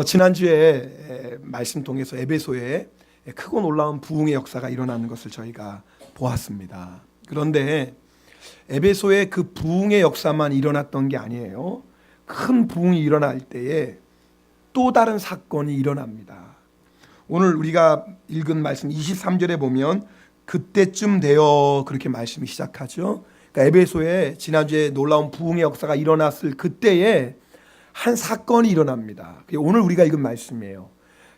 지난주에 말씀 통해서 에베소에 크고 놀라운 부흥의 역사가 일어나는 것을 저희가 보았습니다. 그런데 에베소에 그 부흥의 역사만 일어났던 게 아니에요. 큰 부흥이 일어날 때에 또 다른 사건이 일어납니다. 오늘 우리가 읽은 말씀 23절에 보면 그때쯤 되어 그렇게 말씀이 시작하죠. 그러니까 에베소에 지난주에 놀라운 부흥의 역사가 일어났을 그때에 한 사건이 일어납니다. 그게 오늘 우리가 읽은 말씀이에요.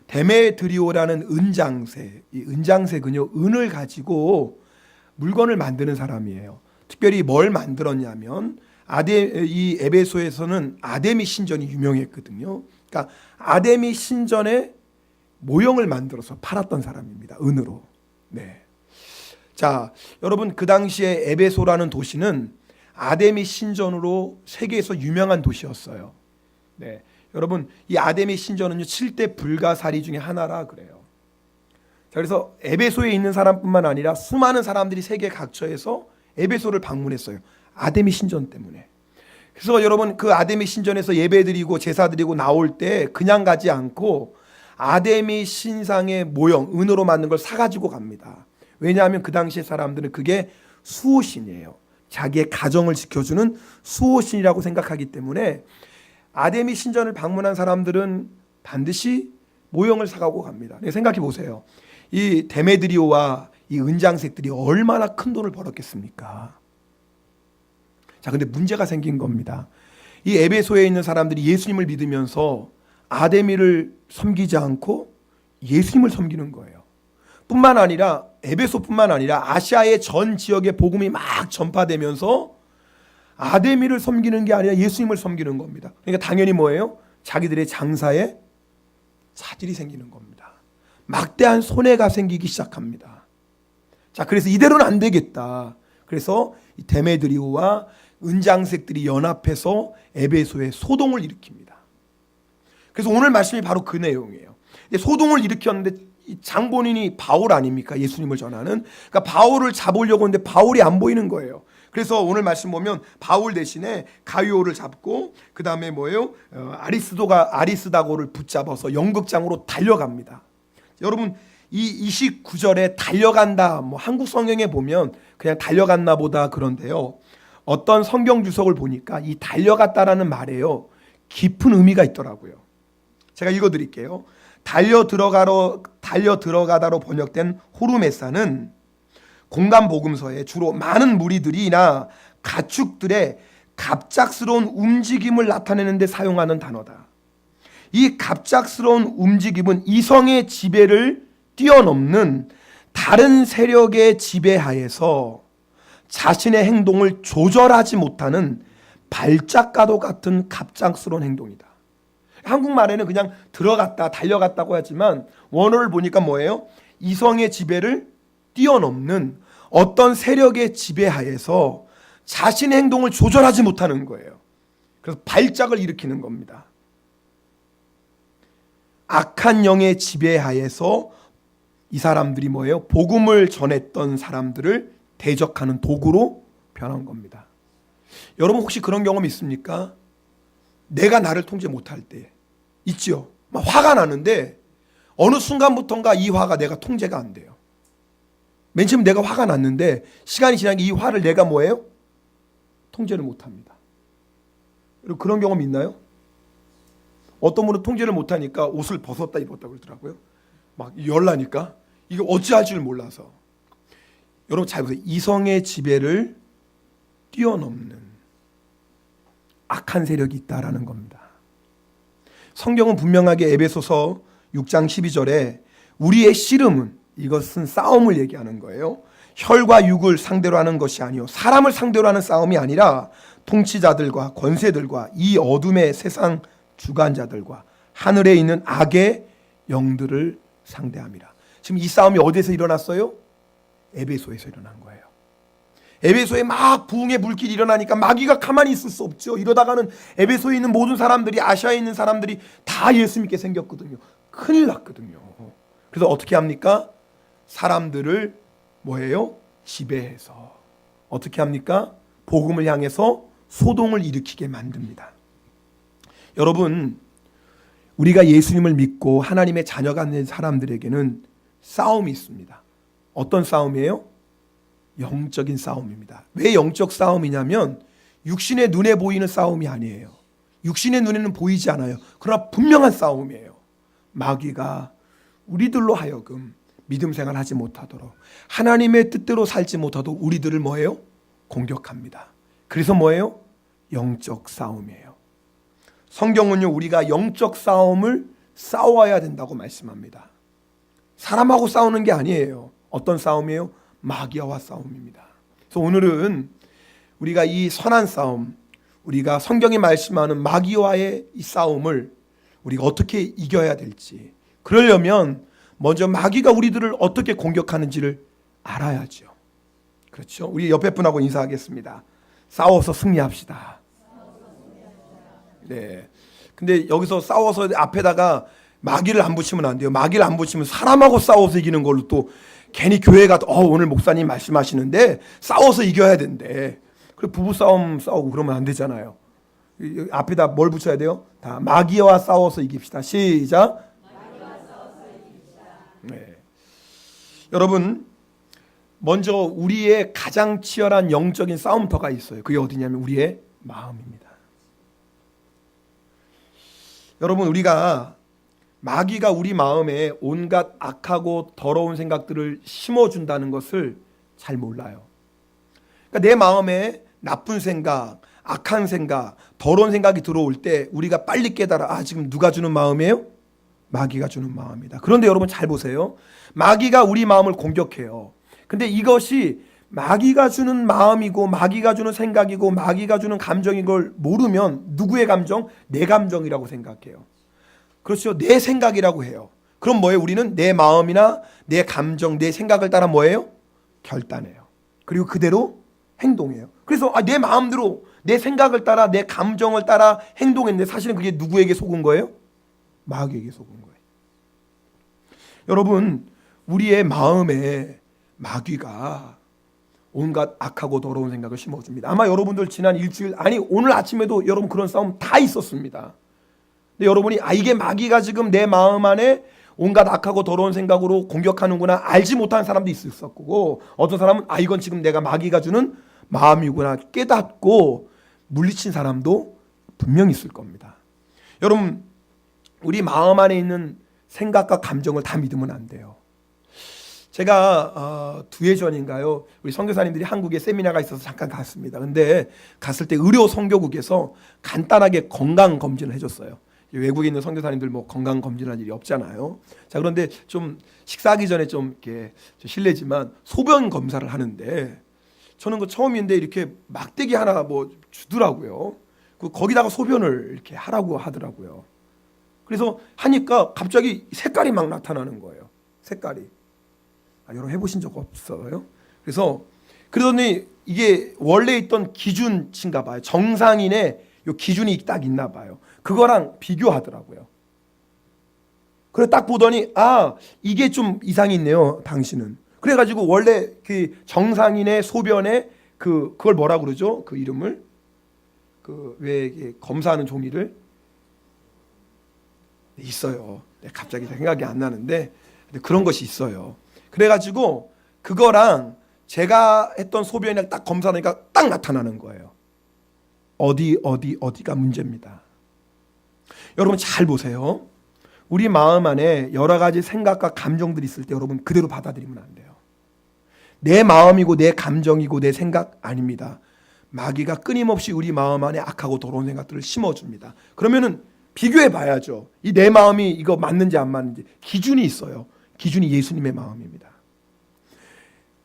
데메드리오라는 은장색, 이 은장색은요, 은을 가지고 물건을 만드는 사람이에요. 특별히 뭘 만들었냐면 이 에베소에서는 아데미 신전이 유명했거든요. 그러니까 아데미 신전의 모형을 만들어서 팔았던 사람입니다. 은으로. 네. 자, 여러분, 그 당시에 에베소라는 도시는 아데미 신전으로 세계에서 유명한 도시였어요. 네. 여러분, 이 아데미 신전은요, 7대 불가사리 중에 하나라 그래요. 자, 그래서 에베소에 있는 사람뿐만 아니라 수많은 사람들이 세계 각처에서 에베소를 방문했어요. 아데미 신전 때문에. 그래서 여러분, 그 아데미 신전에서 예배드리고 제사드리고 나올 때 그냥 가지 않고 아데미 신상의 모형, 은으로 만든 걸 사가지고 갑니다. 왜냐하면 그 당시에 사람들은 그게 수호신이에요. 자기의 가정을 지켜주는 수호신이라고 생각하기 때문에 아데미 신전을 방문한 사람들은 반드시 모형을 사가고 갑니다. 생각해 보세요. 이 데메드리오와 이 은장색들이 얼마나 큰 돈을 벌었겠습니까? 자, 근데 문제가 생긴 겁니다. 이 에베소에 있는 사람들이 예수님을 믿으면서 아데미를 섬기지 않고 예수님을 섬기는 거예요. 뿐만 아니라 에베소뿐만 아니라 아시아의 전 지역에 복음이 막 전파되면서 아데미를 섬기는 게 아니라 예수님을 섬기는 겁니다. 그러니까 당연히 뭐예요? 자기들의 장사에 차질이 생기는 겁니다. 막대한 손해가 생기기 시작합니다. 자, 그래서 이대로는 안 되겠다. 그래서 이 데메드리오와 은장색들이 연합해서 에베소에 소동을 일으킵니다. 그래서 오늘 말씀이 바로 그 내용이에요. 소동을 일으켰는데 장본인이 바울 아닙니까? 예수님을 전하는. 그러니까 바울을 잡으려고 하는데 바울이 안 보이는 거예요. 그래서 오늘 말씀 보면 바울 대신에 가이오를 잡고 그 다음에 뭐예요? 아리스다고를 붙잡아서 연극장으로 달려갑니다. 여러분, 이 29절에 달려간다, 뭐 한국 성경에 보면 그냥 달려갔나 보다 그런데요. 어떤 성경 주석을 보니까 이 달려갔다라는 말에요, 깊은 의미가 있더라고요. 제가 읽어드릴게요. 달려 들어가다로 번역된 호르메사는 공간 복음서에 주로 많은 무리들이나 가축들의 갑작스러운 움직임을 나타내는 데 사용하는 단어다. 이 갑작스러운 움직임은 이성의 지배를 뛰어넘는 다른 세력의 지배하에서 자신의 행동을 조절하지 못하는 발작과도 같은 갑작스러운 행동이다. 한국말에는 그냥 들어갔다, 달려갔다고 하지만 원어를 보니까 뭐예요? 이성의 지배를 뛰어넘는 어떤 세력의 지배하에서 자신의 행동을 조절하지 못하는 거예요. 그래서 발작을 일으키는 겁니다. 악한 영의 지배하에서 이 사람들이 뭐예요? 복음을 전했던 사람들을 대적하는 도구로 변한 겁니다. 여러분 혹시 그런 경험 있습니까? 내가 나를 통제 못할 때 있지요. 막 화가 나는데 어느 순간부터인가 이 화가 내가 통제가 안 돼요. 맨 처음 내가 화가 났는데 시간이 지나니까 이 화를 내가 뭐예요? 통제를 못합니다. 여러분 그런 경험 있나요? 어떤 분은 통제를 못하니까 옷을 벗었다 입었다 그러더라고요. 막 열나니까 이게 어찌할 줄 몰라서. 여러분 잘 보세요. 이성의 지배를 뛰어넘는 악한 세력이 있다라는 겁니다. 성경은 분명하게 에베소서 6장 12절에 우리의 씨름은, 이것은 싸움을 얘기하는 거예요. 혈과 육을 상대로 하는 것이 아니요 사람을 상대로 하는 싸움이 아니라 통치자들과 권세들과 이 어둠의 세상 주관자들과 하늘에 있는 악의 영들을 상대함이라. 지금 이 싸움이 어디에서 일어났어요? 에베소에서 일어난 거예요. 에베소에 막 부흥의 물길이 일어나니까 마귀가 가만히 있을 수 없죠. 이러다가는 에베소에 있는 모든 사람들이, 아시아에 있는 사람들이 다 예수 믿게 생겼거든요. 큰일 났거든요. 그래서 어떻게 합니까? 사람들을 뭐예요? 지배해서 어떻게 합니까? 복음을 향해서 소동을 일으키게 만듭니다. 여러분, 우리가 예수님을 믿고 하나님의 자녀가 된 사람들에게는 싸움이 있습니다. 어떤 싸움이에요? 영적인 싸움입니다. 왜 영적 싸움이냐면 육신의 눈에 보이는 싸움이 아니에요. 육신의 눈에는 보이지 않아요. 그러나 분명한 싸움이에요. 마귀가 우리들로 하여금 믿음 생활하지 못하도록, 하나님의 뜻대로 살지 못하도록 우리들을 뭐예요? 공격합니다. 그래서 뭐예요? 영적 싸움이에요. 성경은요, 우리가 영적 싸움을 싸워야 된다고 말씀합니다. 사람하고 싸우는 게 아니에요. 어떤 싸움이에요? 마귀와 싸움입니다. 그래서 오늘은 우리가 이 선한 싸움, 우리가 성경이 말씀하는 마귀와의 이 싸움을 우리가 어떻게 이겨야 될지, 그러려면 먼저 마귀가 우리들을 어떻게 공격하는지를 알아야죠. 그렇죠? 우리 옆에 분하고 인사하겠습니다. 싸워서 승리합시다. 네. 근데 여기서 싸워서 앞에다가 마귀를 안 붙이면 안 돼요. 마귀를 안 붙이면 사람하고 싸워서 이기는 걸로 또 괜히 교회가 오늘 목사님 말씀하시는데 싸워서 이겨야 된대. 그리고 부부싸움 싸우고 그러면 안 되잖아요. 앞에다 뭘 붙여야 돼요? 다 마귀와 싸워서 이깁시다. 시작. 마귀와 싸워서 이깁시다. 네. 여러분, 먼저 우리의 가장 치열한 영적인 싸움터가 있어요. 그게 어디냐면 우리의 마음입니다. 여러분, 우리가 마귀가 우리 마음에 온갖 악하고 더러운 생각들을 심어준다는 것을 잘 몰라요. 그러니까 내 마음에 나쁜 생각, 악한 생각, 더러운 생각이 들어올 때 우리가 빨리 깨달아, 지금 누가 주는 마음이에요? 마귀가 주는 마음이다. 그런데 여러분 잘 보세요. 마귀가 우리 마음을 공격해요. 근데 이것이 마귀가 주는 마음이고 마귀가 주는 생각이고 마귀가 주는 감정인 걸 모르면 누구의 감정? 내 감정이라고 생각해요. 그렇죠. 내 생각이라고 해요. 그럼 뭐예요? 우리는 내 마음이나 내 감정, 내 생각을 따라 뭐예요? 결단해요. 그리고 그대로 행동해요. 그래서 내 마음대로 내 생각을 따라 내 감정을 따라 행동했는데 사실은 그게 누구에게 속은 거예요? 마귀에게 속은 거예요. 여러분, 우리의 마음에 마귀가 온갖 악하고 더러운 생각을 심어줍니다. 아마 여러분들 지난 일주일, 오늘 아침에도 여러분 그런 싸움 다 있었습니다. 근데 여러분이 이게 마귀가 지금 내 마음 안에 온갖 악하고 더러운 생각으로 공격하는구나 알지 못하는 사람도 있을 거고, 어떤 사람은 이건 지금 내가 마귀가 주는 마음이구나 깨닫고 물리친 사람도 분명히 있을 겁니다. 여러분, 우리 마음 안에 있는 생각과 감정을 다 믿으면 안 돼요. 제가 2해 전인가요? 우리 선교사님들이 한국에 세미나가 있어서 잠깐 갔습니다. 근데 갔을 때 의료 선교국에서 간단하게 건강 검진을 해줬어요. 외국에 있는 선교사님들 뭐 건강 검진할 일이 없잖아요. 자, 그런데 좀 식사하기 전에 좀 이렇게 실례지만 소변 검사를 하는데 저는 그 처음인데 이렇게 막대기 하나 뭐 주더라고요. 거기다가 소변을 이렇게 하라고 하더라고요. 그래서 하니까 갑자기 색깔이 막 나타나는 거예요. 색깔이. 여러분 해보신 적 없어요? 그래서 그러더니 이게 원래 있던 기준치인가 봐요. 정상인의 요 기준이 딱 있나 봐요. 그거랑 비교하더라고요. 그래 딱 보더니 이게 좀 이상이 있네요, 당신은. 그래가지고 원래 그 정상인의 소변에 그걸 뭐라 그러죠? 그 이름을 왜 검사하는 종이를 있어요. 갑자기 생각이 안 나는데 그런 것이 있어요. 그래가지고 그거랑 제가 했던 소변이랑 딱 검사하니까 딱 나타나는 거예요. 어디가 문제입니다. 여러분 잘 보세요. 우리 마음 안에 여러 가지 생각과 감정들이 있을 때 여러분 그대로 받아들이면 안 돼요. 내 마음이고 내 감정이고 내 생각 아닙니다. 마귀가 끊임없이 우리 마음 안에 악하고 더러운 생각들을 심어줍니다. 그러면은 비교해 봐야죠. 이 내 마음이 이거 맞는지 안 맞는지. 기준이 있어요. 기준이 예수님의 마음입니다.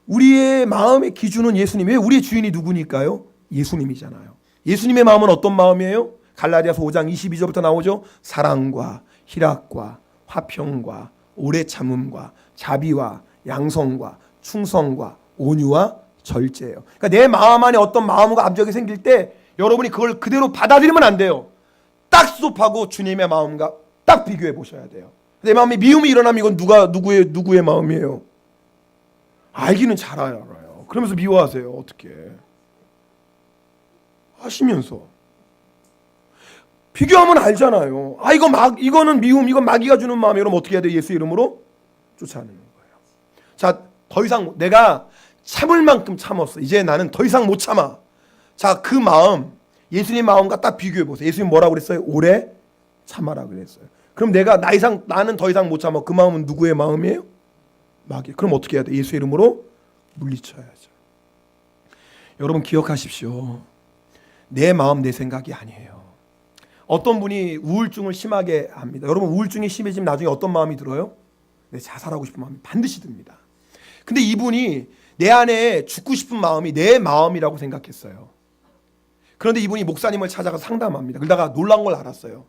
우리의 마음의 기준은 예수님이에요. 우리의 주인이 누구니까요? 예수님이잖아요. 예수님의 마음은 어떤 마음이에요? 갈라디아서 5장 22절부터 나오죠. 사랑과 희락과 화평과 오래 참음과 자비와 양성과 충성과 온유와 절제예요. 그러니까 내 마음 안에 어떤 마음과 감정이 생길 때 여러분이 그걸 그대로 받아들이면 안 돼요. 딱 스톱하고 주님의 마음과 딱 비교해 보셔야 돼요. 내 마음에 미움이 일어나면 이건 누구의 마음이에요? 알기는 잘 알아요. 그러면서 미워하세요. 어떻게 하시면서 비교하면 알잖아요. 아, 이거는 미움, 이건 마귀가 주는 마음이에요. 그럼 어떻게 해야 돼? 예수 이름으로 쫓아내는 거예요. 자, 더 이상 내가 참을 만큼 참았어. 이제 나는 더 이상 못 참아. 자, 그 마음, 예수님 마음과 딱 비교해 보세요. 예수님 뭐라고 그랬어요? 오래 참아라 그랬어요. 그럼 나는 더 이상 못 참아. 그 마음은 누구의 마음이에요? 마귀. 그럼 어떻게 해야 돼? 예수 이름으로 물리쳐야죠. 여러분 기억하십시오. 내 마음, 내 생각이 아니에요. 어떤 분이 우울증을 심하게 합니다. 여러분 우울증이 심해지면 나중에 어떤 마음이 들어요? 내 자살하고 싶은 마음이 반드시 듭니다. 근데 이분이 내 안에 죽고 싶은 마음이 내 마음이라고 생각했어요. 그런데 이분이 목사님을 찾아가서 상담합니다. 그러다가 놀란 걸 알았어요.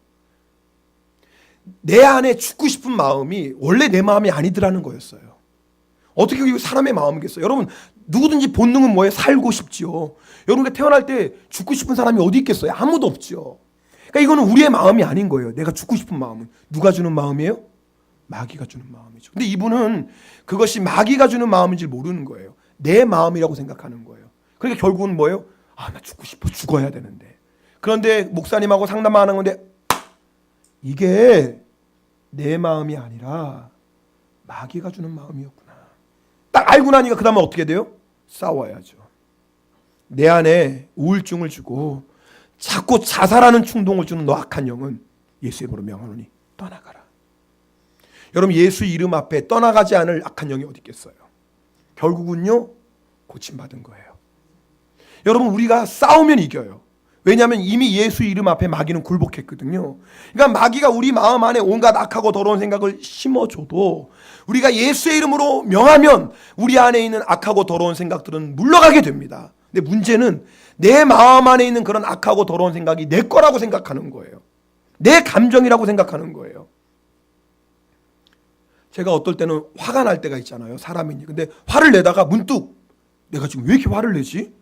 내 안에 죽고 싶은 마음이 원래 내 마음이 아니더라는 거였어요. 어떻게 그게 사람의 마음이겠어요? 여러분 누구든지 본능은 뭐예요? 살고 싶지요. 여러분가 태어날 때 죽고 싶은 사람이 어디 있겠어요? 아무도 없죠. 그러니까 이거는 우리의 마음이 아닌 거예요. 내가 죽고 싶은 마음은 누가 주는 마음이에요? 마귀가 주는 마음이죠. 근데 이분은 그것이 마귀가 주는 마음인지 모르는 거예요. 내 마음이라고 생각하는 거예요. 그러니까 결국은 뭐예요? 아, 나 죽고 싶어. 죽어야 되는데. 그런데 목사님하고 상담하는 건데 이게 내 마음이 아니라 마귀가 주는 마음이었구나. 딱 알고 나니까 그 다음에 어떻게 돼요? 싸워야죠. 내 안에 우울증을 주고 자꾸 자살하는 충동을 주는 너 악한 영은 예수 이름으로 명하노니 떠나가라. 여러분 예수 이름 앞에 떠나가지 않을 악한 영이 어디 있겠어요? 결국은요 고침받은 거예요. 여러분 우리가 싸우면 이겨요. 왜냐하면 이미 예수 이름 앞에 마귀는 굴복했거든요. 그러니까 마귀가 우리 마음 안에 온갖 악하고 더러운 생각을 심어줘도 우리가 예수의 이름으로 명하면 우리 안에 있는 악하고 더러운 생각들은 물러가게 됩니다. 근데 문제는 내 마음 안에 있는 그런 악하고 더러운 생각이 내 거라고 생각하는 거예요. 내 감정이라고 생각하는 거예요. 제가 어떨 때는 화가 날 때가 있잖아요. 사람이니. 근데 화를 내다가 문득 내가 지금 왜 이렇게 화를 내지?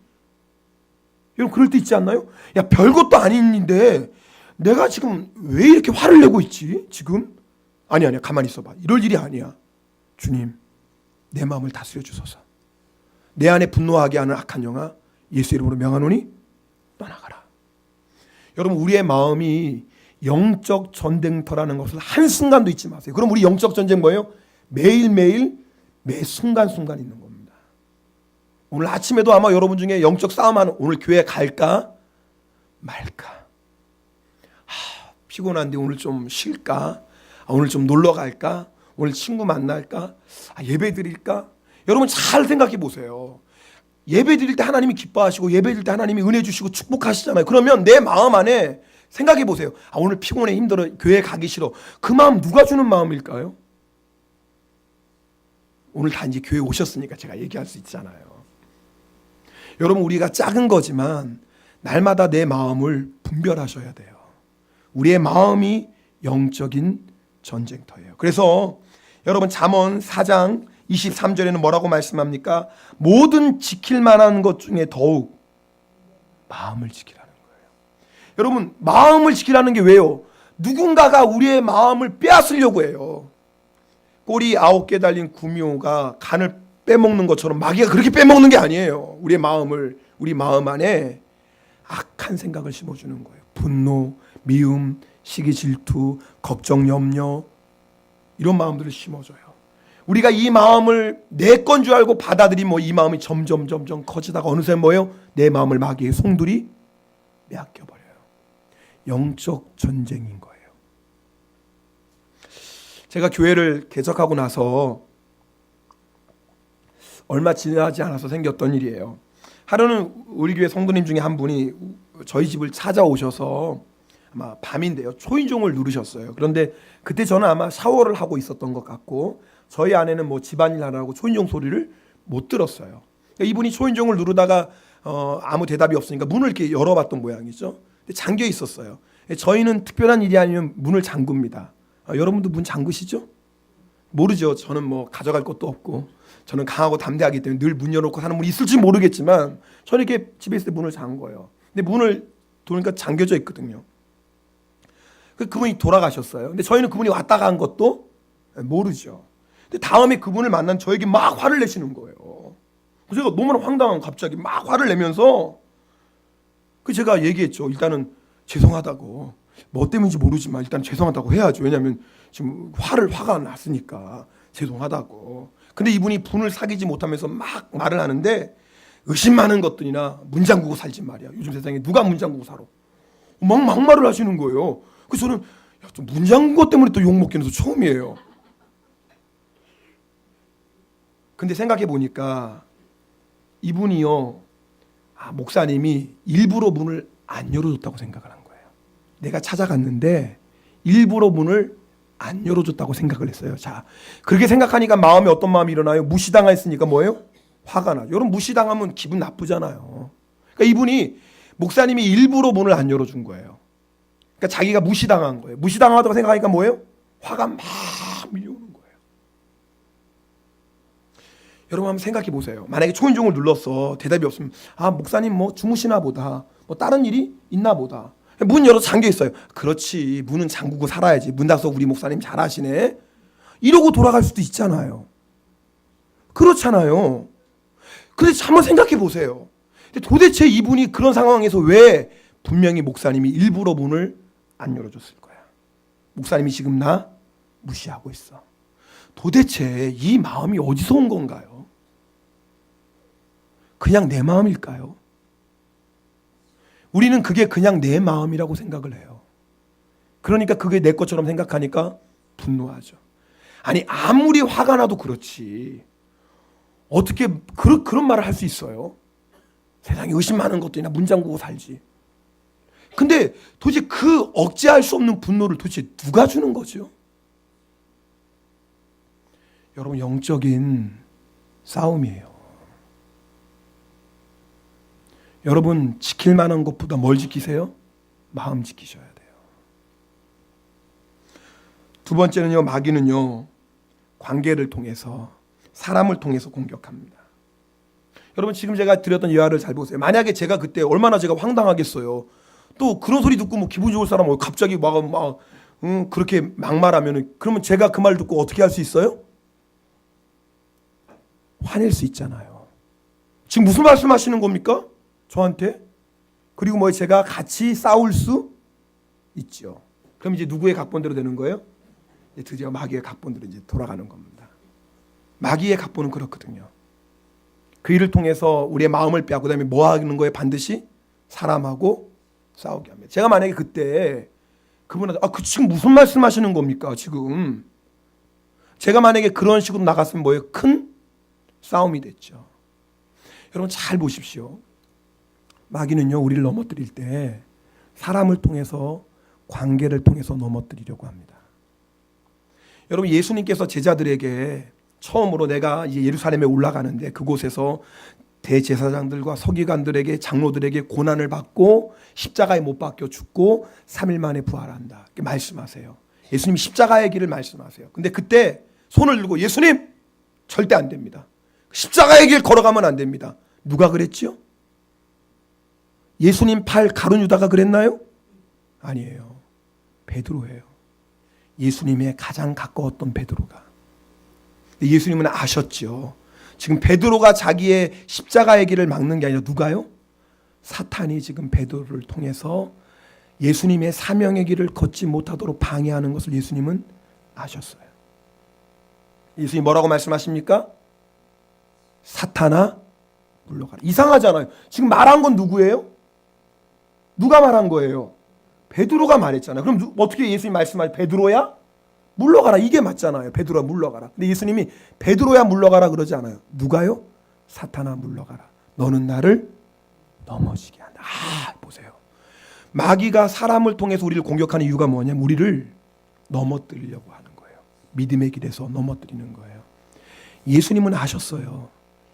여러분 그럴 때 있지 않나요? 야 별것도 아닌데 내가 지금 왜 이렇게 화를 내고 있지? 지금? 아니야 가만히 있어봐. 이럴 일이 아니야. 주님 내 마음을 다스려 주소서. 내 안에 분노하게 하는 악한 영아 예수 이름으로 명하노니 떠나가라. 여러분 우리의 마음이 영적 전쟁터라는 것을 한순간도 잊지 마세요. 그럼 우리 영적 전쟁 뭐예요? 매일매일 매 순간순간 있는 겁니다. 오늘 아침에도 아마 여러분 중에 영적 싸움하는 오늘 교회 갈까 말까. 피곤한데 오늘 좀 쉴까? 오늘 좀 놀러 갈까? 오늘 친구 만날까? 예배 드릴까? 여러분 잘 생각해 보세요. 예배 드릴 때 하나님이 기뻐하시고 예배 드릴 때 하나님이 은혜 주시고 축복하시잖아요. 그러면 내 마음 안에 생각해 보세요. 오늘 피곤해 힘들어 교회 가기 싫어. 그 마음 누가 주는 마음일까요? 오늘 다 이제 교회 오셨으니까 제가 얘기할 수 있잖아요. 여러분 우리가 작은 거지만 날마다 내 마음을 분별하셔야 돼요. 우리의 마음이 영적인 전쟁터예요. 그래서 여러분 잠언 4장 23절에는 뭐라고 말씀합니까? 모든 지킬 만한 것 중에 더욱 마음을 지키라는 거예요. 여러분 마음을 지키라는 게 왜요? 누군가가 우리의 마음을 빼앗으려고 해요. 꼬리 9개 달린 구미호가 간을 빼먹는 것처럼 마귀가 그렇게 빼먹는 게 아니에요. 우리의 마음을, 우리 마음 안에 악한 생각을 심어주는 거예요. 분노, 미움, 시기, 질투, 걱정, 염려 이런 마음들을 심어줘요. 우리가 이 마음을 내 건 줄 알고 받아들이면 이 마음이 점점 커지다가 어느새 뭐예요? 내 마음을 마귀의 송두리 빼앗겨버려요. 영적 전쟁인 거예요. 제가 교회를 개척하고 나서 얼마 지나지 않아서 생겼던 일이에요. 하루는 우리 교회 성도님 중에 한 분이 저희 집을 찾아오셔서 아마 밤인데요. 초인종을 누르셨어요. 그런데 그때 저는 아마 샤워를 하고 있었던 것 같고 저희 아내는 뭐 집안일 하라고 초인종 소리를 못 들었어요. 그러니까 이분이 초인종을 누르다가 아무 대답이 없으니까 문을 이렇게 열어봤던 모양이죠. 근데 잠겨 있었어요. 저희는 특별한 일이 아니면 문을 잠굽니다. 여러분도 문 잠그시죠? 모르죠. 저는 뭐 가져갈 것도 없고 저는 강하고 담대하기 때문에 늘 문 열어놓고 사는 분이 있을지 모르겠지만 저는 이렇게 집에 있을 때 문을 잠궈요. 근데 문을 돌니까 잠겨져 있거든요. 그분이 돌아가셨어요. 근데 저희는 그분이 왔다 간 것도 모르죠. 근데 다음에 그분을 만난 저에게 막 화를 내시는 거예요. 제가 너무나 황당한 갑자기 막 화를 내면서 제가 얘기했죠. 일단은 죄송하다고. 뭐 때문인지 모르지만 일단 죄송하다고 해야죠. 왜냐하면 지금 화가 났으니까 죄송하다고. 근데 이분이 분을 사귀지 못하면서 막 말을 하는데 의심 많은 것들이나 문장구고 살지 말이야. 요즘 세상에 누가 문장구고 살아? 막 막말을 하시는 거예요. 그래서 저는 좀 문장구 때문에 또 욕먹기는 처음이에요. 근데 생각해 보니까 이분이요, 목사님이 일부러 문을 안 열어줬다고 생각을 한 거예요. 내가 찾아갔는데 일부러 문을 안 열어줬다고 생각을 했어요. 자, 그렇게 생각하니까 마음에 어떤 마음이 일어나요? 무시당했으니까 뭐예요? 화가 나죠. 여러분, 무시당하면 기분 나쁘잖아요. 그러니까 이분이, 목사님이 일부러 문을 안 열어준 거예요. 그러니까 자기가 무시당한 거예요. 무시당하다고 생각하니까 뭐예요? 화가 막 밀려오는 거예요. 여러분 한번 생각해 보세요. 만약에 초인종을 눌렀어. 대답이 없으면 목사님 뭐 주무시나 보다. 뭐 다른 일이 있나 보다. 문 열어서 잠겨 있어요. 그렇지, 문은 잠그고 살아야지. 문 닫아서 우리 목사님 잘하시네. 이러고 돌아갈 수도 있잖아요. 그렇잖아요. 근데 한번 생각해 보세요. 도대체 이분이 그런 상황에서 왜 분명히 목사님이 일부러 문을 안 열어줬을 거야? 목사님이 지금 나 무시하고 있어. 도대체 이 마음이 어디서 온 건가요? 그냥 내 마음일까요? 우리는 그게 그냥 내 마음이라고 생각을 해요. 그러니까 그게 내 것처럼 생각하니까 분노하죠. 아니, 아무리 화가 나도 그렇지, 어떻게 그런 말을 할 수 있어요? 세상에 의심 많은 것들이나 문장구고 살지. 근데 도대체 그 억제할 수 없는 분노를 도대체 누가 주는 거죠? 여러분, 영적인 싸움이에요. 여러분, 지킬 만한 것보다 뭘 지키세요? 마음 지키셔야 돼요. 두 번째는요, 마귀는요, 관계를 통해서, 사람을 통해서 공격합니다. 여러분, 지금 제가 드렸던 예화를 잘 보세요. 만약에 제가 그때 얼마나 제가 황당하겠어요. 또 그런 소리 듣고 뭐 기분 좋을 사람 갑자기 그렇게 막말하면, 그러면 제가 그 말 듣고 어떻게 할 수 있어요? 화낼 수 있잖아요. 지금 무슨 말씀하시는 겁니까? 저한테? 그리고 뭐 제가 같이 싸울 수 있죠. 그럼 이제 누구의 각본대로 되는 거예요? 드디어 마귀의 각본대로 이제 돌아가는 겁니다. 마귀의 각본은 그렇거든요. 그 일을 통해서 우리의 마음을 빼앗고, 그다음에 뭐 하는 거예요? 반드시 사람하고 싸우게 합니다. 제가 만약에 그때 그분한테 지금 무슨 말씀하시는 겁니까? 지금 제가 만약에 그런 식으로 나갔으면 뭐예요? 큰 싸움이 됐죠. 여러분 잘 보십시오. 마귀는요, 우리를 넘어뜨릴 때 사람을 통해서, 관계를 통해서 넘어뜨리려고 합니다. 여러분, 예수님께서 제자들에게 처음으로 내가 이제 예루살렘에 올라가는데 그곳에서 대제사장들과 서기관들에게, 장로들에게 고난을 받고 십자가에 못 박혀 죽고 3일 만에 부활한다, 이렇게 말씀하세요. 예수님이 십자가의 길을 말씀하세요. 근데 그때 손을 들고, 예수님 절대 안 됩니다. 십자가의 길 걸어가면 안 됩니다. 누가 그랬지요? 예수님 팔 가룟 유다가 그랬나요? 아니에요. 베드로예요. 예수님의 가장 가까웠던 베드로가. 예수님은 아셨죠. 지금 베드로가 자기의 십자가의 길을 막는 게 아니라 누가요? 사탄이 지금 베드로를 통해서 예수님의 사명의 길을 걷지 못하도록 방해하는 것을 예수님은 아셨어요. 예수님이 뭐라고 말씀하십니까? 사탄아 물러가라. 이상하잖아요. 지금 말한 건 누구예요? 누가 말한 거예요? 베드로가 말했잖아요. 그럼 어떻게 예수님 말씀하세요? 베드로야 물러가라, 이게 맞잖아요. 베드로야 물러가라. 근데 예수님이 베드로야 물러가라 그러지 않아요. 누가요? 사탄아 물러가라. 너는 나를 넘어지게 한다. 보세요. 마귀가 사람을 통해서 우리를 공격하는 이유가 뭐냐면 우리를 넘어뜨리려고 하는 거예요. 믿음의 길에서 넘어뜨리는 거예요. 예수님은 아셨어요.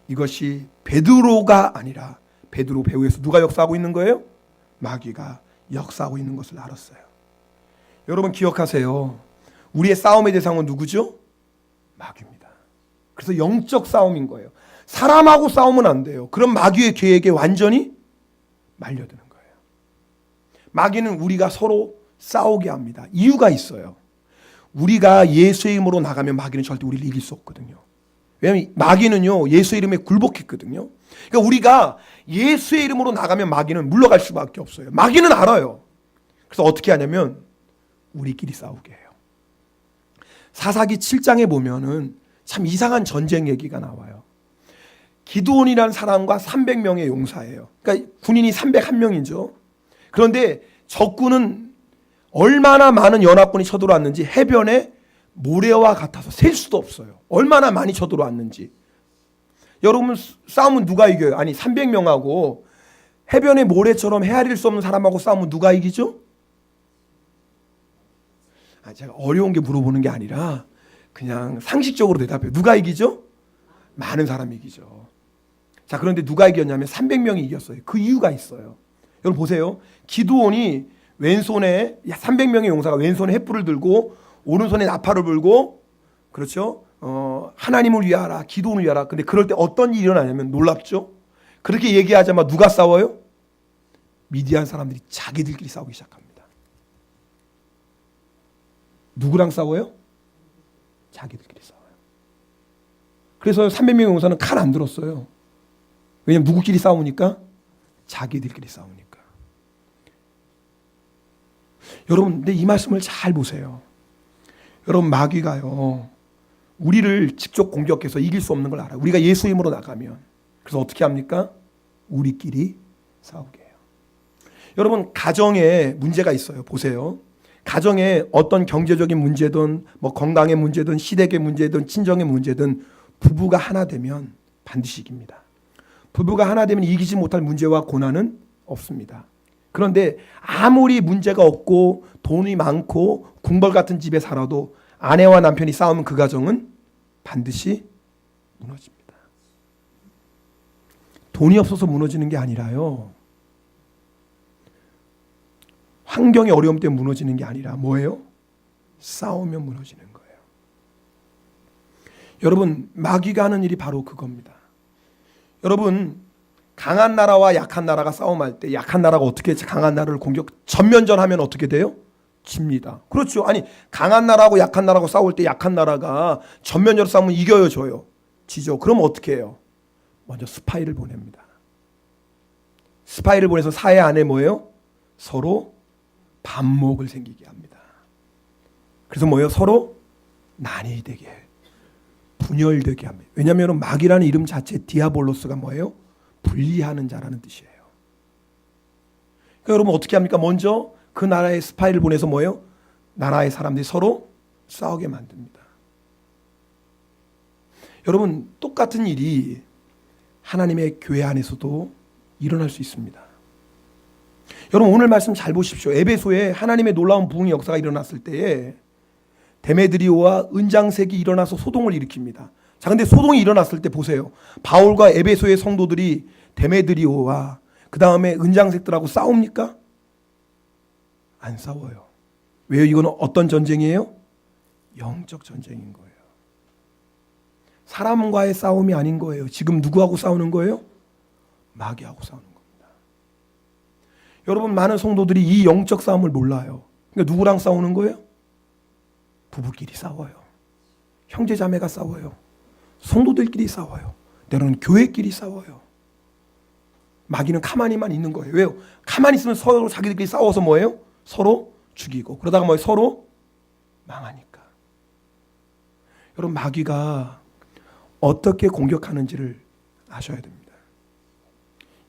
이것이 베드로가 아니라 베드로 배후에서 누가 역사하고 있는 거예요? 마귀가 역사하고 있는 것을 알았어요. 여러분 기억하세요. 우리의 싸움의 대상은 누구죠? 마귀입니다. 그래서 영적 싸움인 거예요. 사람하고 싸우면 안 돼요. 그럼 마귀의 계획에 완전히 말려드는 거예요. 마귀는 우리가 서로 싸우게 합니다. 이유가 있어요. 우리가 예수의 이름으로 나가면 마귀는 절대 우리를 이길 수 없거든요. 왜냐하면 마귀는요, 예수의 이름에 굴복했거든요. 그러니까 우리가 예수의 이름으로 나가면 마귀는 물러갈 수밖에 없어요. 마귀는 알아요. 그래서 어떻게 하냐면 우리끼리 싸우게 해요. 사사기 7장에 보면은 참 이상한 전쟁 얘기가 나와요. 기드온이라는 사람과 300명의 용사예요. 그러니까 군인이 301명이죠. 그런데 적군은 얼마나 많은 연합군이 쳐들어왔는지 해변에 모래와 같아서 셀 수도 없어요. 얼마나 많이 쳐들어왔는지. 여러분 싸우면 누가 이겨요? 아니 300명하고 해변의 모래처럼 헤아릴 수 없는 사람하고 싸우면 누가 이기죠? 제가 어려운 게 물어보는 게 아니라 그냥 상식적으로 대답해요. 누가 이기죠? 많은 사람이 이기죠. 자, 그런데 누가 이겼냐면 300명이 이겼어요. 그 이유가 있어요. 여러분 보세요. 기드온이 왼손에 300명의 용사가 왼손에 횃불을 들고 오른손에 나팔을 불고 그렇죠? 하나님을 위하라, 기도를 위하라. 근데 그럴 때 어떤 일이 일어나냐면 놀랍죠? 그렇게 얘기하자마자 누가 싸워요? 미디안 사람들이 자기들끼리 싸우기 시작합니다. 누구랑 싸워요? 자기들끼리 싸워요. 그래서 300명의 용사는 칼 안 들었어요. 왜냐면 누구끼리 싸우니까? 자기들끼리 싸우니까. 여러분, 근데 이 말씀을 잘 보세요. 여러분, 마귀가요, 우리를 직접 공격해서 이길 수 없는 걸 알아요. 우리가 예수 이름으로 나가면. 그래서 어떻게 합니까? 우리끼리 싸우게 해요. 여러분, 가정에 문제가 있어요. 보세요. 가정에 어떤 경제적인 문제든 뭐 건강의 문제든 시댁의 문제든 친정의 문제든 부부가 하나 되면 반드시 이깁니다. 부부가 하나 되면 이기지 못할 문제와 고난은 없습니다. 그런데 아무리 문제가 없고 돈이 많고 궁궐 같은 집에 살아도 아내와 남편이 싸우면 그 가정은 반드시 무너집니다. 돈이 없어서 무너지는 게 아니라요. 환경의 어려움 때문에 무너지는 게 아니라 뭐예요? 싸우면 무너지는 거예요. 여러분, 마귀가 하는 일이 바로 그겁니다. 여러분, 강한 나라와 약한 나라가 싸움할 때 약한 나라가 어떻게 강한 나라를 전면전하면 어떻게 돼요? 집니다. 그렇죠. 아니, 강한 나라하고 약한 나라하고 싸울 때 약한 나라가 전면전으로 싸우면 이겨요, 져요? 지죠. 그럼 어떻게 해요? 먼저 스파이를 보냅니다. 스파이를 보내서 사회 안에 뭐예요? 서로 반목을 생기게 합니다. 그래서 뭐예요? 서로 난이 되게, 분열되게 합니다. 왜냐하면 마귀라는 이름 자체 디아볼로스가 뭐예요? 분리하는 자라는 뜻이에요. 그러니까 여러분 어떻게 합니까? 먼저 그 나라의 스파이를 보내서 뭐예요? 나라의 사람들이 서로 싸우게 만듭니다. 여러분, 똑같은 일이 하나님의 교회 안에서도 일어날 수 있습니다. 여러분, 오늘 말씀 잘 보십시오. 에베소에 하나님의 놀라운 부흥의 역사가 일어났을 때에 데메드리오와 은장색이 일어나서 소동을 일으킵니다. 자, 근데 소동이 일어났을 때 보세요. 바울과 에베소의 성도들이 데메드리오와 그 다음에 은장색들하고 싸웁니까? 안 싸워요. 왜요? 이거는 어떤 전쟁이에요? 영적 전쟁인 거예요. 사람과의 싸움이 아닌 거예요. 지금 누구하고 싸우는 거예요? 마귀하고 싸우는 겁니다. 여러분, 많은 성도들이 이 영적 싸움을 몰라요. 그러니까 누구랑 싸우는 거예요? 부부끼리 싸워요. 형제자매가 싸워요. 성도들끼리 싸워요. 때로는 교회끼리 싸워요. 마귀는 가만히만 있는 거예요. 왜요? 가만히 있으면 서로 자기들끼리 싸워서 뭐예요? 서로 죽이고 그러다가 뭐예요? 서로 망하니까. 여러분, 마귀가 어떻게 공격하는지를 아셔야 됩니다.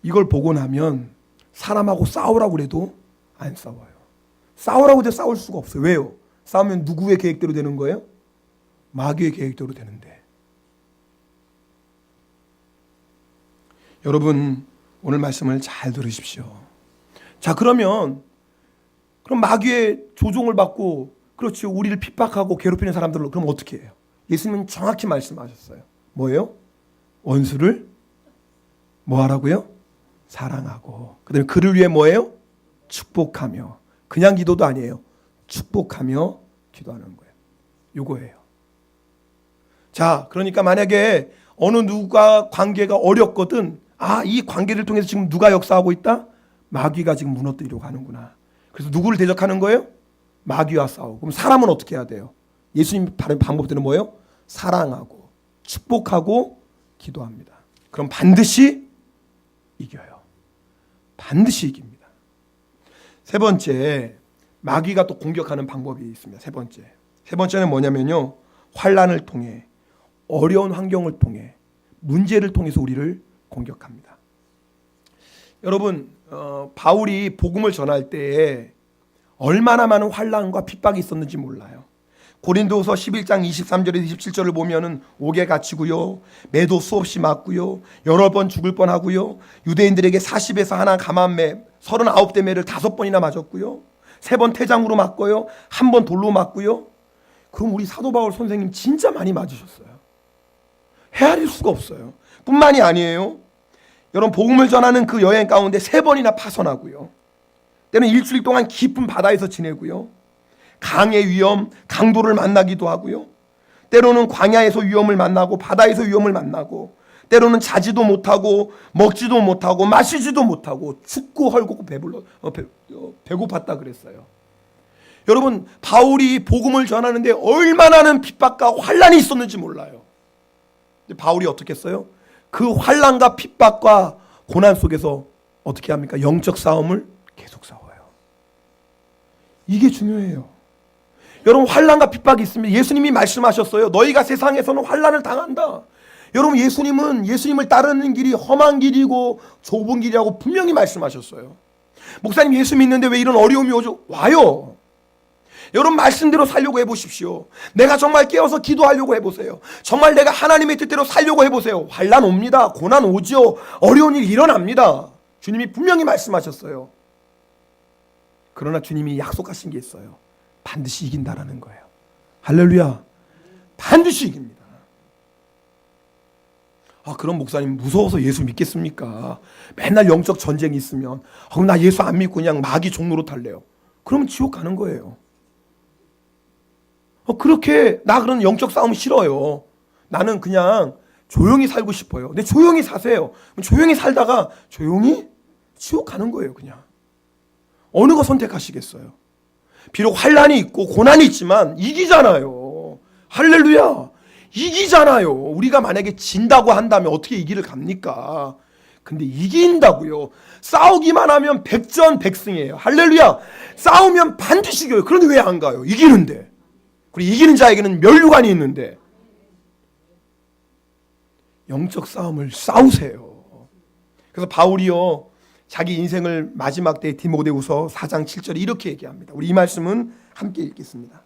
이걸 보고 나면 사람하고 싸우라고 그래도 안 싸워요. 싸우라고 해도 싸울 수가 없어요. 왜요? 싸우면 누구의 계획대로 되는 거예요? 마귀의 계획대로 되는데. 여러분, 오늘 말씀을 잘 들으십시오. 자, 그럼 마귀의 조종을 받고, 그렇죠, 우리를 핍박하고 괴롭히는 사람들로 그럼 어떻게 해요? 예수님은 정확히 말씀하셨어요. 뭐예요? 원수를 뭐 하라고요? 사랑하고, 그 다음에 그를 위해 뭐예요? 축복하며. 그냥 기도도 아니에요. 축복하며 기도하는 거예요. 요거예요. 자, 그러니까 만약에 어느 누가 관계가 어렵거든, 이 관계를 통해서 지금 누가 역사하고 있다? 마귀가 지금 무너뜨리려고 하는구나. 그래서 누구를 대적하는 거예요? 마귀와 싸우고. 그럼 사람은 어떻게 해야 돼요? 예수님 바른 방법들은 뭐예요? 사랑하고 축복하고 기도합니다. 그럼 반드시 이겨요. 반드시 이깁니다. 세 번째, 마귀가 또 공격하는 방법이 있습니다. 세 번째. 세 번째는 뭐냐면요. 환난을 통해, 어려운 환경을 통해, 문제를 통해서 우리를 공격합니다. 여러분, 바울이 복음을 전할 때에 얼마나 많은 환난과 핍박이 있었는지 몰라요. 고린도후서 11장 23절에서 27절을 보면은 옥에 갇히고요, 매도 수없이 맞고요, 여러 번 죽을 뻔하고요, 유대인들에게 40에서 하나 감한매 39대 매를 5번이나 맞았고요, 3번 태장으로 맞고요, 1번 돌로 맞고요. 그럼 우리 사도 바울 선생님 진짜 많이 맞으셨어요. 헤아릴 수가 없어요. 뿐만이 아니에요. 여러분, 복음을 전하는 그 여행 가운데 3번이나 파선하고요, 때는 일주일 동안 깊은 바다에서 지내고요, 강의 위험, 강도를 만나기도 하고요, 때로는 광야에서 위험을 만나고 바다에서 위험을 만나고, 때로는 자지도 못하고 먹지도 못하고 마시지도 못하고 죽고 헐고 배고팠다 그랬어요. 여러분, 바울이 복음을 전하는데 얼마나 많은 핍박과 환난이 있었는지 몰라요. 근데 바울이 어떻게 했어요? 그 환난과 핍박과 고난 속에서 어떻게 합니까? 영적 싸움을 계속 싸워요. 이게 중요해요. 여러분, 환난과 핍박이 있습니다. 예수님이 말씀하셨어요. 너희가 세상에서는 환난을 당한다. 여러분, 예수님을 따르는 길이 험한 길이고 좁은 길이라고 분명히 말씀하셨어요. 목사님, 예수 믿는데 왜 이런 어려움이 오죠? 와요. 여러분, 말씀대로 살려고 해보십시오. 내가 정말 깨어서 기도하려고 해보세요. 정말 내가 하나님의 뜻대로 살려고 해보세요. 환난 옵니다. 고난 오죠. 어려운 일이 일어납니다. 주님이 분명히 말씀하셨어요. 그러나 주님이 약속하신 게 있어요. 반드시 이긴다라는 거예요. 할렐루야. 반드시 이깁니다. 그럼 목사님, 무서워서 예수 믿겠습니까? 맨날 영적 전쟁이 있으면 그럼 나 예수 안 믿고 그냥 마귀 종로로 탈래요. 그러면 지옥 가는 거예요. 그렇게 나 그런 영적 싸움 싫어요. 나는 그냥 조용히 살고 싶어요. 근데 조용히 사세요. 조용히 살다가 조용히 지옥 가는 거예요. 그냥 어느 거 선택하시겠어요? 비록 환난이 있고 고난이 있지만 이기잖아요. 할렐루야. 이기잖아요. 우리가 만약에 진다고 한다면 어떻게 이 길을 갑니까? 근데 이긴다고요. 싸우기만 하면 백전백승이에요. 할렐루야. 싸우면 반드시 이겨요. 그런데 왜 안 가요? 이기는데. 그리고 이기는 자에게는 면류관이 있는데. 영적 싸움을 싸우세요. 그래서 바울이요, 자기 인생을 마지막 때 디모데후서 4장 7절에 이렇게 얘기합니다. 우리 이 말씀은 함께 읽겠습니다.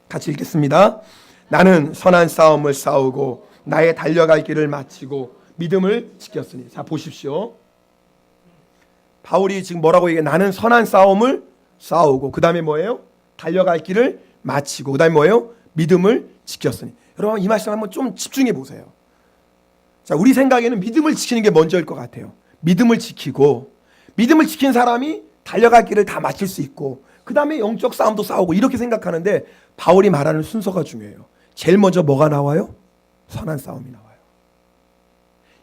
같이 읽겠습니다. 나는 선한 싸움을 싸우고 나의 달려갈 길을 마치고 믿음을 지켰으니. 자, 보십시오. 바울이 지금 뭐라고 얘기해요? 나는 선한 싸움을 싸우고, 그 다음에 뭐예요? 달려갈 길을 마치고, 그 다음에 뭐예요? 믿음을 지켰으니. 여러분, 이 말씀 한번 좀 집중해 보세요. 자, 우리 생각에는 믿음을 지키는 게 먼저일 것 같아요. 믿음을 지키고, 믿음을 지킨 사람이 달려갈 길을 다 마칠 수 있고, 그 다음에 영적 싸움도 싸우고, 이렇게 생각하는데 바울이 말하는 순서가 중요해요. 제일 먼저 뭐가 나와요? 선한 싸움이 나와요.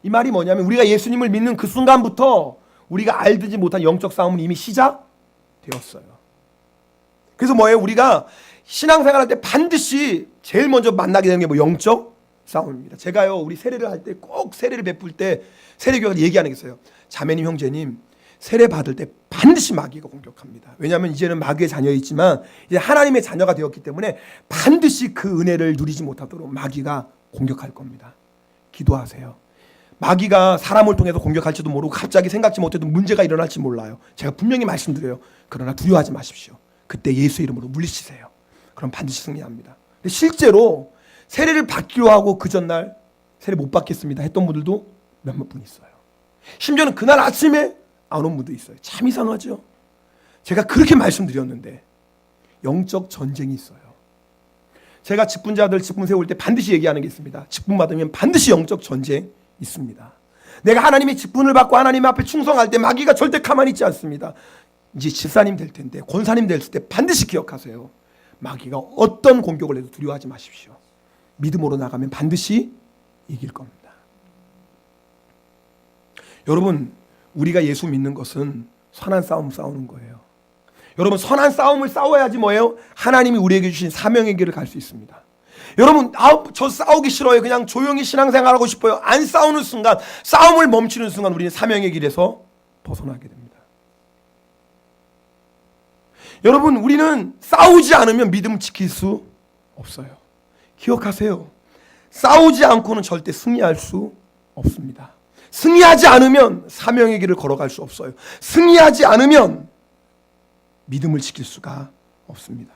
이 말이 뭐냐면 우리가 예수님을 믿는 그 순간부터 우리가 알지 못한 영적 싸움은 이미 시작되었어요. 그래서 뭐예요? 우리가 신앙생활할 때 반드시 제일 먼저 만나게 되는 게 뭐? 영적 싸움입니다. 제가요, 우리 세례를 할 때 꼭 세례를 베풀 때 세례교회가 얘기하는 게 있어요. 자매님, 형제님, 세례 받을 때 반드시 마귀가 공격합니다. 왜냐하면 이제는 마귀의 자녀이지만 이제 하나님의 자녀가 되었기 때문에 반드시 그 은혜를 누리지 못하도록 마귀가 공격할 겁니다. 기도하세요. 마귀가 사람을 통해서 공격할지도 모르고 갑자기 생각지 못해도 문제가 일어날지 몰라요. 제가 분명히 말씀드려요. 그러나 두려워하지 마십시오. 그때 예수 이름으로 물리치세요. 그럼 반드시 승리합니다. 근데 실제로 세례를 받기로 하고 그 전날 세례 못 받겠습니다 했던 분들도 몇몇 분 있어요. 심지어는 그날 아침에 안 온 분도 있어요. 참 이상하죠. 제가 그렇게 말씀드렸는데 영적 전쟁이 있어요. 제가 직분자들 직분 세울 때 반드시 얘기하는 게 있습니다. 직분 받으면 반드시 영적 전쟁 있습니다. 내가 하나님의 직분을 받고 하나님 앞에 충성할 때 마귀가 절대 가만히 있지 않습니다. 이제 집사님 될 텐데, 권사님 될 때 반드시 기억하세요. 마귀가 어떤 공격을 해도 두려워하지 마십시오. 믿음으로 나가면 반드시 이길 겁니다. 여러분, 우리가 예수 믿는 것은 선한 싸움 싸우는 거예요. 여러분, 선한 싸움을 싸워야지 뭐예요? 하나님이 우리에게 주신 사명의 길을 갈 수 있습니다. 여러분, 저 싸우기 싫어요. 그냥 조용히 신앙생활하고 싶어요. 안 싸우는 순간, 싸움을 멈추는 순간 우리는 사명의 길에서 벗어나게 됩니다. 여러분, 우리는 싸우지 않으면 믿음을 지킬 수 없어요. 기억하세요. 싸우지 않고는 절대 승리할 수 없습니다. 승리하지 않으면 사명의 길을 걸어갈 수 없어요. 승리하지 않으면 믿음을 지킬 수가 없습니다.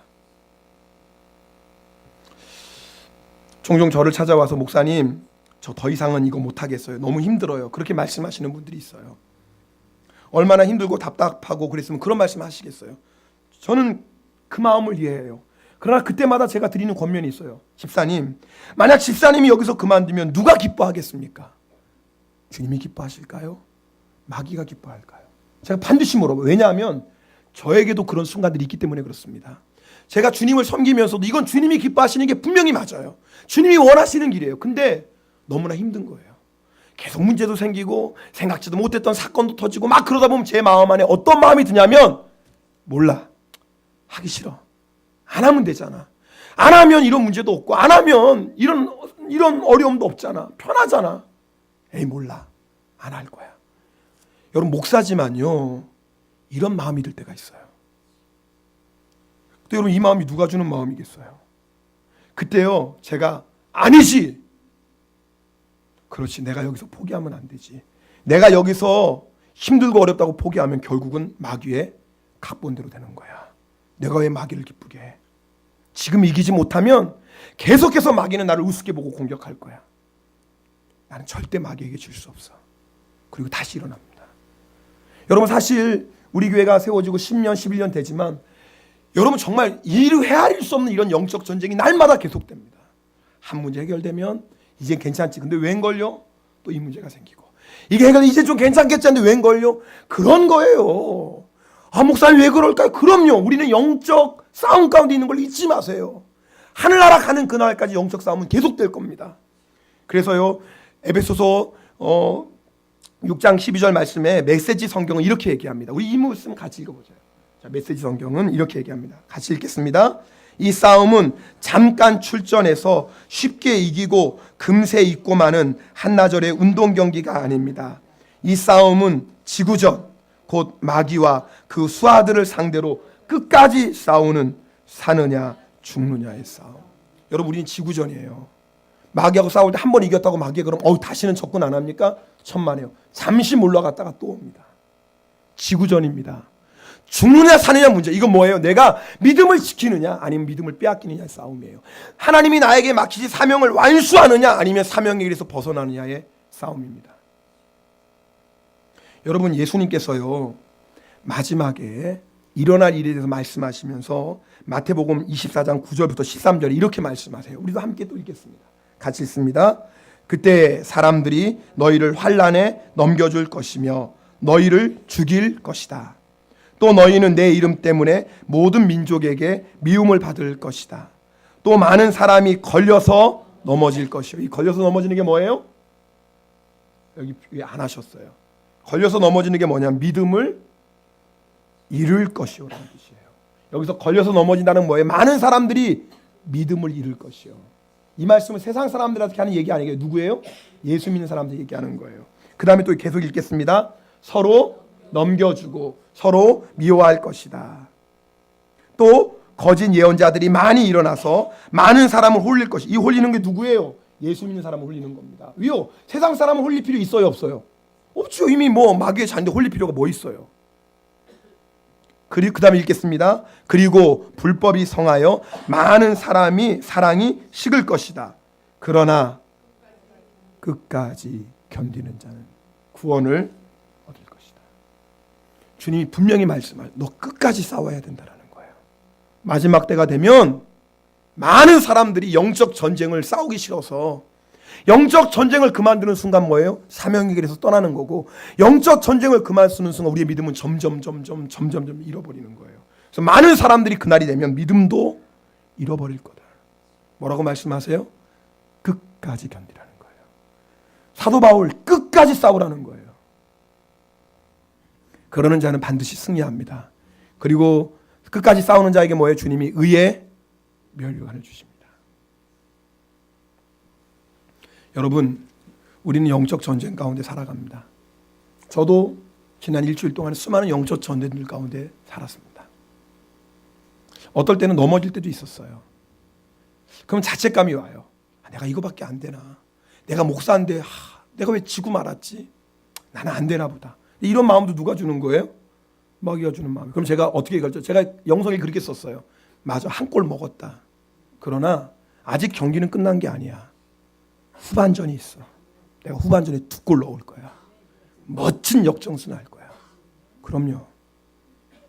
종종 저를 찾아와서 목사님, 저 더 이상은 이거 못하겠어요. 너무 힘들어요. 그렇게 말씀하시는 분들이 있어요. 얼마나 힘들고 답답하고 그랬으면 그런 말씀 하시겠어요. 저는 그 마음을 이해해요. 그러나 그때마다 제가 드리는 권면이 있어요. 집사님, 만약 집사님이 여기서 그만두면 누가 기뻐하겠습니까? 주님이 기뻐하실까요? 마귀가 기뻐할까요? 제가 반드시 물어봐요. 왜냐하면 저에게도 그런 순간들이 있기 때문에 그렇습니다. 제가 주님을 섬기면서도 이건 주님이 기뻐하시는 게 분명히 맞아요. 주님이 원하시는 길이에요. 근데 너무나 힘든 거예요. 계속 문제도 생기고 생각지도 못했던 사건도 터지고 막 그러다 보면 제 마음 안에 어떤 마음이 드냐면, 몰라, 하기 싫어, 안 하면 되잖아, 안 하면 이런 문제도 없고, 안 하면 이런 어려움도 없잖아, 편하잖아, 에이 몰라, 안 할 거야. 여러분, 목사지만요 이런 마음이 들 때가 있어요. 근데 여러분, 이 마음이 누가 주는 마음이겠어요? 그때요 제가 아니지, 그렇지, 내가 여기서 포기하면 안 되지, 내가 여기서 힘들고 어렵다고 포기하면 결국은 마귀의 각본대로 되는 거야. 내가 왜 마귀를 기쁘게 해? 지금 이기지 못하면 계속해서 마귀는 나를 우습게 보고 공격할 거야. 나는 절대 마귀에게 질 수 없어. 그리고 다시 일어납니다. 여러분, 사실 우리 교회가 세워지고 10년 11년 되지만 여러분, 정말 이루 헤아릴 수 없는 이런 영적 전쟁이 날마다 계속됩니다. 한 문제 해결되면 이제 괜찮지, 근데 웬걸요? 또 이 문제가 생기고, 이게 해결되면 이제 좀 괜찮겠지 하는데 웬걸요? 그런 거예요. 아, 목사님 왜 그럴까요? 그럼요, 우리는 영적 싸움 가운데 있는 걸 잊지 마세요. 하늘나라 가는 그날까지 영적 싸움은 계속될 겁니다. 그래서요 에베소서 6장 12절 말씀에 메시지 성경은 이렇게 얘기합니다. 우리 이 말씀 같이 읽어보죠. 자, 메시지 성경은 이렇게 얘기합니다. 같이 읽겠습니다. 이 싸움은 잠깐 출전해서 쉽게 이기고 금세 잊고 마는 한나절의 운동 경기가 아닙니다. 이 싸움은 지구전, 곧 마귀와 그 수하들을 상대로 끝까지 싸우는 사느냐 죽느냐의 싸움. 여러분, 우리는 지구전이에요. 마귀하고 싸울 때 한 번 이겼다고 마귀가 그럼 다시는 접근 안 합니까? 천만에요. 잠시 몰라갔다가 또 옵니다. 지구전입니다. 죽느냐 사느냐 문제. 이건 뭐예요? 내가 믿음을 지키느냐 아니면 믿음을 빼앗기느냐의 싸움이에요. 하나님이 나에게 맡기신 사명을 완수하느냐 아니면 사명의 길에서 벗어나느냐의 싸움입니다. 여러분, 예수님께서요 마지막에 일어날 일에 대해서 말씀하시면서 마태복음 24장 9절부터 13절에 이렇게 말씀하세요. 우리도 함께 또 읽겠습니다. 같이 읽습니다. 그때 사람들이 너희를 환난에 넘겨줄 것이며 너희를 죽일 것이다. 또 너희는 내 이름 때문에 모든 민족에게 미움을 받을 것이다. 또 많은 사람이 걸려서 넘어질 것이요. 이 걸려서 넘어지는 게 뭐예요? 여기 왜 안 하셨어요? 걸려서 넘어지는 게 뭐냐면 믿음을 잃을 것이요 라는 뜻이에요. 여기서 걸려서 넘어진다는 뭐예요? 많은 사람들이 믿음을 잃을 것이요. 이 말씀은 세상 사람들한테 하는 얘기 아니에요. 누구예요? 예수 믿는 사람들 얘기하는 거예요. 그 다음에 또 계속 읽겠습니다. 서로 넘겨주고 서로 미워할 것이다. 또 거짓 예언자들이 많이 일어나서 많은 사람을 홀릴 것이. 이 홀리는 게 누구예요? 예수 믿는 사람을 홀리는 겁니다. 왜요? 세상 사람을 홀릴 필요 있어요, 없어요? 없죠. 이미 마귀의 자인데 홀릴 필요가 뭐 있어요? 그리고 그 다음에 읽겠습니다. 그리고 불법이 성하여 많은 사랑이 식을 것이다. 그러나 끝까지 견디는 자는 구원을 얻을 것이다. 주님이 분명히 말씀하셔. 너 끝까지 싸워야 된다라는 거예요. 마지막 때가 되면 많은 사람들이 영적 전쟁을 싸우기 싫어서 영적 전쟁을 그만두는 순간 뭐예요? 사명의 길에서 떠나는 거고, 영적 전쟁을 그만 쓰는 순간 우리의 믿음은 점점 잃어버리는 거예요. 그래서 많은 사람들이 그날이 되면 믿음도 잃어버릴 거다. 뭐라고 말씀하세요? 끝까지 견디라는 거예요. 사도 바울 끝까지 싸우라는 거예요. 그러는 자는 반드시 승리합니다. 그리고 끝까지 싸우는 자에게 뭐예요? 주님이 의의 면류관을 주십니다. 여러분, 우리는 영적 전쟁 가운데 살아갑니다. 저도 지난 일주일 동안 수많은 영적 전쟁들 가운데 살았습니다. 어떨 때는 넘어질 때도 있었어요. 그럼 자책감이 와요. 내가 이거밖에 안 되나? 내가 목사인데 내가 왜 지고 말았지? 나는 안 되나 보다. 이런 마음도 누가 주는 거예요? 마귀가 주는 마음. 그럼 제가 어떻게 결정? 제가 영성에 그렇게 썼어요. 맞아, 한 골 먹었다. 그러나 아직 경기는 끝난 게 아니야. 후반전이 있어. 내가 후반전에 2골 넣을 거야. 멋진 역전승 할 거야. 그럼요.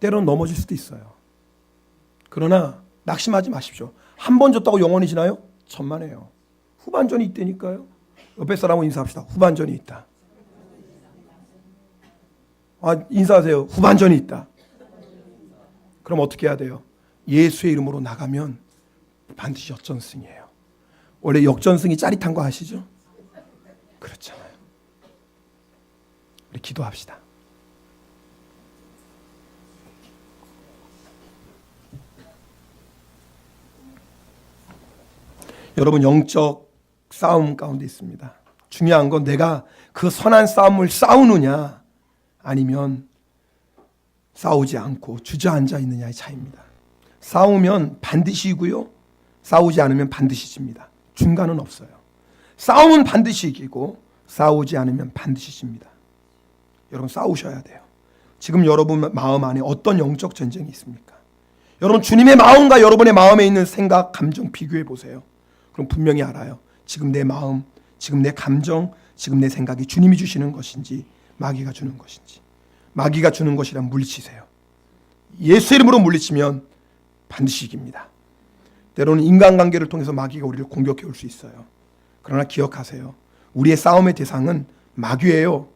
때로는 넘어질 수도 있어요. 그러나 낙심하지 마십시오. 한 번 졌다고 영원히 지나요? 천만에요. 후반전이 있다니까요. 옆에 사람하고 인사합시다. 후반전이 있다. 인사하세요. 후반전이 있다. 그럼 어떻게 해야 돼요? 예수의 이름으로 나가면 반드시 역전승이에요. 원래 역전승이 짜릿한 거 아시죠? 그렇잖아요. 우리 기도합시다. 여러분, 영적 싸움 가운데 있습니다. 중요한 건 내가 그 선한 싸움을 싸우느냐 아니면 싸우지 않고 주저앉아 있느냐의 차이입니다. 싸우면 반드시 이고요, 싸우지 않으면 반드시 집니다. 중간은 없어요. 싸움은 반드시 이기고 싸우지 않으면 반드시 집니다. 여러분, 싸우셔야 돼요. 지금 여러분 마음 안에 어떤 영적 전쟁이 있습니까? 여러분, 주님의 마음과 여러분의 마음에 있는 생각, 감정 비교해 보세요. 그럼 분명히 알아요. 지금 내 마음, 지금 내 감정, 지금 내 생각이 주님이 주시는 것인지 마귀가 주는 것인지. 마귀가 주는 것이란 물리치세요. 예수 이름으로 물리치면 반드시 이깁니다. 때로는 인간관계를 통해서 마귀가 우리를 공격해 올 수 있어요. 그러나 기억하세요. 우리의 싸움의 대상은 마귀예요.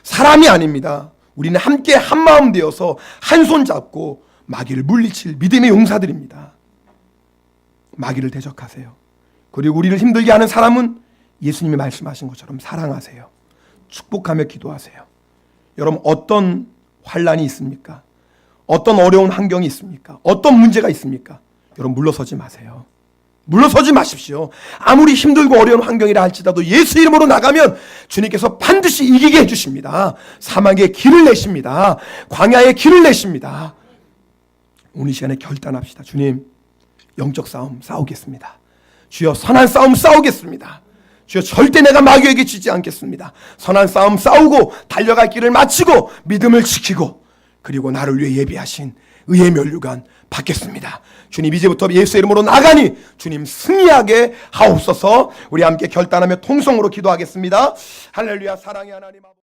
사람이 아닙니다. 우리는 함께 한마음 되어서 한 손 잡고 마귀를 물리칠 믿음의 용사들입니다. 마귀를 대적하세요. 그리고 우리를 힘들게 하는 사람은 예수님이 말씀하신 것처럼 사랑하세요. 축복하며 기도하세요. 여러분, 어떤 환란이 있습니까? 어떤 어려운 환경이 있습니까? 어떤 문제가 있습니까? 여러분, 물러서지 마세요. 물러서지 마십시오. 아무리 힘들고 어려운 환경이라 할지라도 예수 이름으로 나가면 주님께서 반드시 이기게 해주십니다. 사막에 길을 내십니다. 광야에 길을 내십니다. 오늘 시간에 결단합시다. 주님, 영적 싸움 싸우겠습니다. 주여, 선한 싸움 싸우겠습니다. 주여, 절대 내가 마귀에게 지지 않겠습니다. 선한 싸움 싸우고 달려갈 길을 마치고 믿음을 지키고 그리고 나를 위해 예비하신 의의 면류관 받겠습니다. 주님, 이제부터 예수 이름으로 나가니 주님 승리하게 하옵소서. 우리 함께 결단하며 통성으로 기도하겠습니다. 할렐루야. 사랑의 하나님 아버지.